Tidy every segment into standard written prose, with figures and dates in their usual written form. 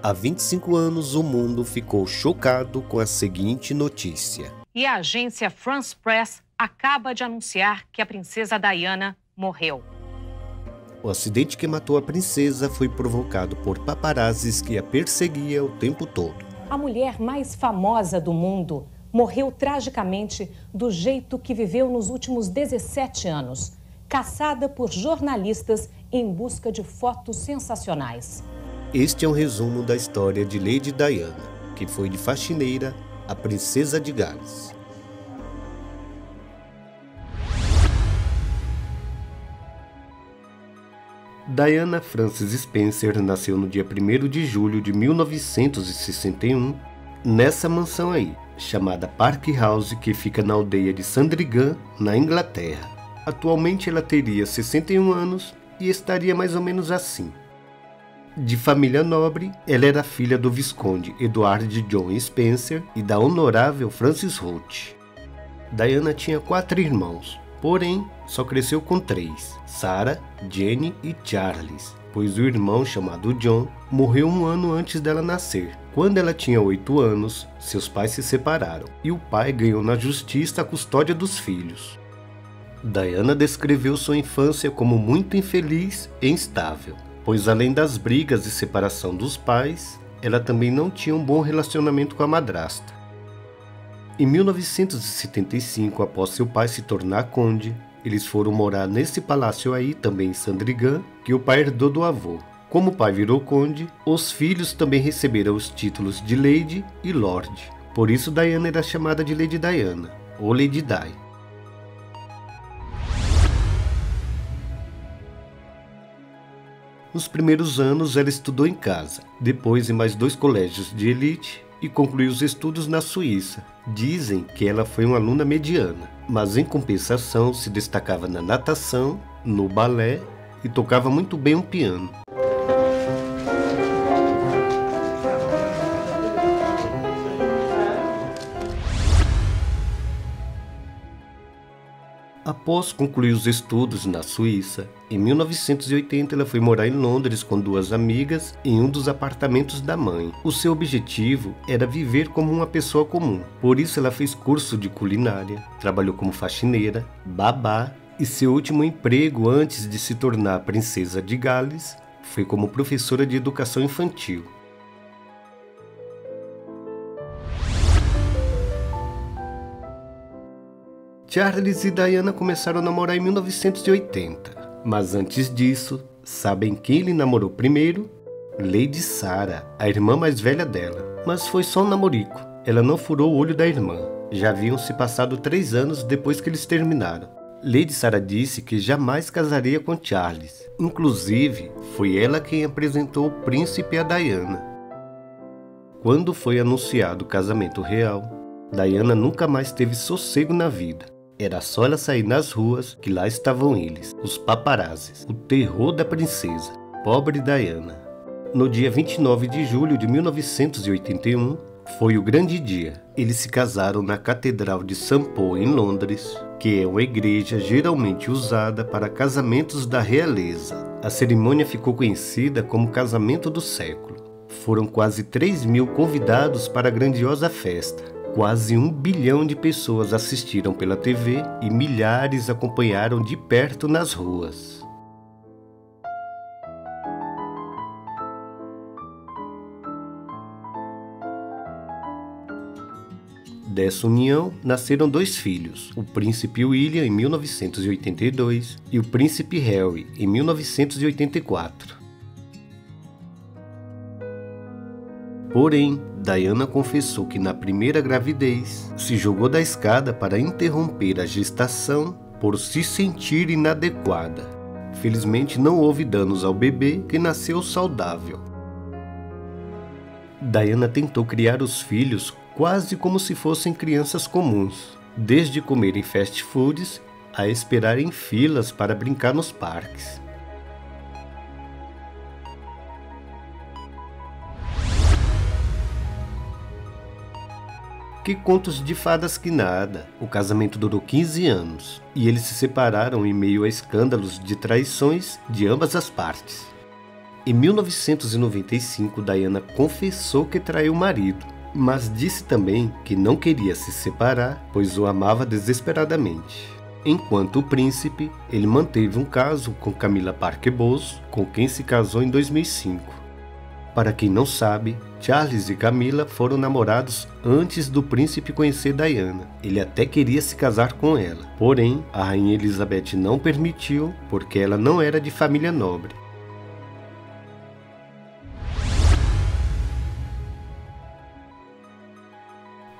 Há 25 anos, o mundo ficou chocado com a seguinte notícia. E a agência France Press acaba de anunciar que a princesa Diana morreu. O acidente que matou a princesa foi provocado por paparazzis que a perseguiam o tempo todo. A mulher mais famosa do mundo morreu tragicamente do jeito que viveu nos últimos 17 anos, caçada por jornalistas em busca de fotos sensacionais. Este é um resumo da história de Lady Diana, que foi de faxineira a princesa de Gales. Diana Frances Spencer nasceu no dia 1º de julho de 1961, nessa mansão aí, chamada Park House, que fica na aldeia de Sandringham, na Inglaterra. Atualmente ela teria 61 anos e estaria mais ou menos assim. De família nobre, ela era filha do Visconde Edward John Spencer e da honorável Frances Holt. Diana tinha 4 irmãos, porém só cresceu com 3, Sarah, Jenny e Charles, pois o irmão chamado John morreu um ano antes dela nascer. Quando ela tinha 8 anos, seus pais se separaram e o pai ganhou na justiça a custódia dos filhos. Diana descreveu sua infância como muito infeliz e instável, pois além das brigas e separação dos pais, ela também não tinha um bom relacionamento com a madrasta. Em 1975, após seu pai se tornar conde, eles foram morar nesse palácio aí, também em Sandringham, que o pai herdou do avô. Como o pai virou conde, os filhos também receberam os títulos de Lady e Lord. Por isso Diana era chamada de Lady Diana, ou Lady Di. Nos primeiros anos ela estudou em casa, depois em mais 2 colégios de elite e concluiu os estudos na Suíça. Dizem que ela foi uma aluna mediana, mas em compensação se destacava na natação, no balé e tocava muito bem um piano. Após concluir os estudos na Suíça, em 1980 ela foi morar em Londres com 2 amigas em um dos apartamentos da mãe. O seu objetivo era viver como uma pessoa comum, por isso ela fez curso de culinária, trabalhou como faxineira, babá e seu último emprego antes de se tornar princesa de Gales foi como professora de educação infantil. Charles e Diana começaram a namorar em 1980, mas antes disso, sabem quem ele namorou primeiro? Lady Sarah, a irmã mais velha dela. Mas foi só um namorico, ela não furou o olho da irmã. Já haviam se passado 3 anos depois que eles terminaram. Lady Sarah disse que jamais casaria com Charles. Inclusive, foi ela quem apresentou o príncipe a Diana. Quando foi anunciado o casamento real, Diana nunca mais teve sossego na vida. Era só ela sair nas ruas que lá estavam eles, os paparazzis, o terror da princesa. Pobre Diana. No dia 29 de julho de 1981, foi o grande dia. Eles se casaram na Catedral de St. Paul, em Londres, que é uma igreja geralmente usada para casamentos da realeza. A cerimônia ficou conhecida como Casamento do Século. Foram quase 3.000 convidados para a grandiosa festa. Quase 1 bilhão de pessoas assistiram pela TV e milhares acompanharam de perto nas ruas. Dessa união nasceram 2 filhos, o príncipe William em 1982 e o príncipe Harry em 1984. Porém, Diana confessou que na primeira gravidez se jogou da escada para interromper a gestação por se sentir inadequada. Felizmente não houve danos ao bebê, que nasceu saudável. Diana tentou criar os filhos quase como se fossem crianças comuns, desde comerem fast foods a esperarem filas para brincar nos parques. Que contos de fadas que nada. O casamento durou 15 anos e eles se separaram em meio a escândalos de traições de ambas as partes. Em 1995, Diana confessou que traiu o marido, mas disse também que não queria se separar, pois o amava desesperadamente. Enquanto o príncipe, ele manteve um caso com Camilla Parker Bowles, com quem se casou em 2005. Para quem não sabe, Charles e Camilla foram namorados antes do príncipe conhecer Diana. Ele até queria se casar com ela, porém, a rainha Elizabeth não permitiu, porque ela não era de família nobre.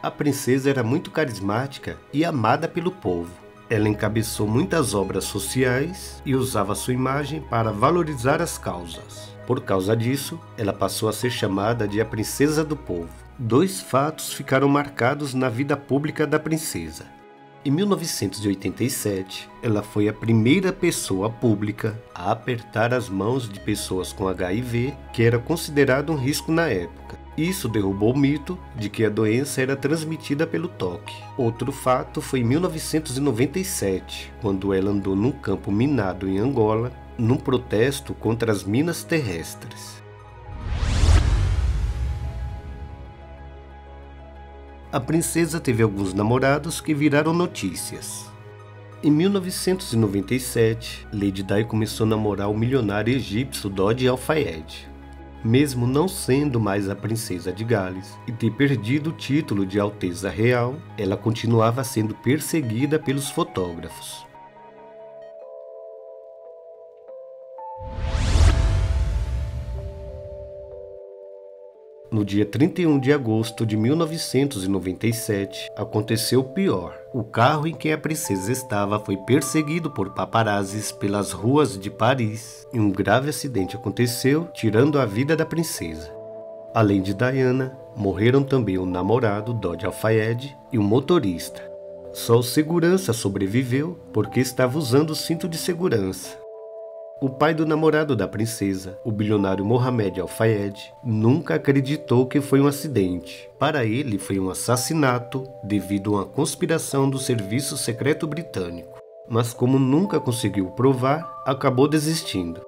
A princesa era muito carismática e amada pelo povo. Ela encabeçou muitas obras sociais e usava sua imagem para valorizar as causas. Por causa disso, ela passou a ser chamada de a Princesa do Povo. 2 fatos ficaram marcados na vida pública da princesa. Em 1987, ela foi a primeira pessoa pública a apertar as mãos de pessoas com HIV, que era considerado um risco na época. Isso derrubou o mito de que a doença era transmitida pelo toque. Outro fato foi em 1997, quando ela andou num campo minado em Angola, num protesto contra as minas terrestres. A princesa teve alguns namorados que viraram notícias. Em 1997, Lady Di começou a namorar o milionário egípcio Dodi Al-Fayed. Mesmo não sendo mais a princesa de Gales e ter perdido o título de Alteza Real, ela continuava sendo perseguida pelos fotógrafos. No dia 31 de agosto de 1997, aconteceu o pior. O carro em que a princesa estava foi perseguido por paparazzis pelas ruas de Paris e um grave acidente aconteceu, tirando a vida da princesa. Além de Diana, morreram também o namorado, Dodi Al-Fayed, e o motorista. Só o segurança sobreviveu porque estava usando o cinto de segurança. O pai do namorado da princesa, o bilionário Mohamed Al-Fayed, nunca acreditou que foi um acidente. Para ele, foi um assassinato devido a uma conspiração do Serviço Secreto Britânico. Mas como nunca conseguiu provar, acabou desistindo.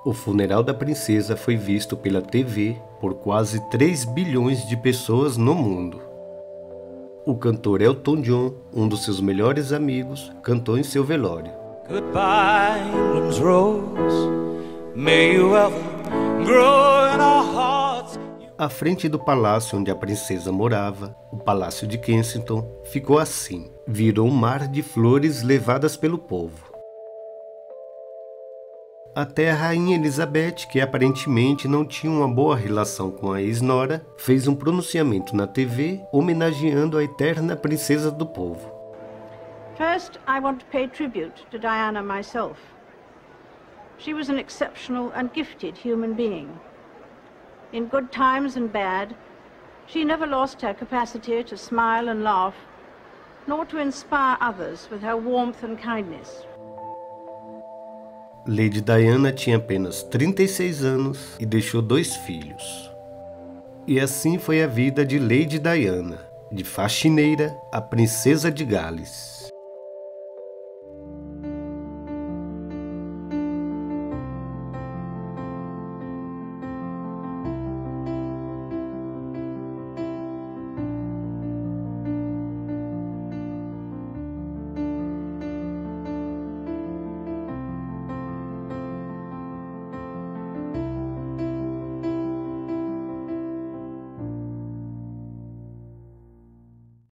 O funeral da princesa foi visto pela TV por quase 3 bilhões de pessoas no mundo. O cantor Elton John, um dos seus melhores amigos, cantou em seu velório. Goodbye, England's rose. May you ever grow in our hearts. À frente do palácio onde a princesa morava, o Palácio de Kensington, ficou assim. Virou um mar de flores levadas pelo povo. Até a rainha Elizabeth, que aparentemente não tinha uma boa relação com a ex-nora, fez um pronunciamento na TV homenageando a eterna princesa do povo. First, I want to pay tribute to Diana myself. She was an exceptional and gifted human being. In good times and bad, she never lost her capacity to smile and laugh, nor to inspire others with her warmth and kindness. Lady Diana tinha apenas 36 anos e deixou 2 filhos. E assim foi a vida de Lady Diana, de faxineira a princesa de Gales.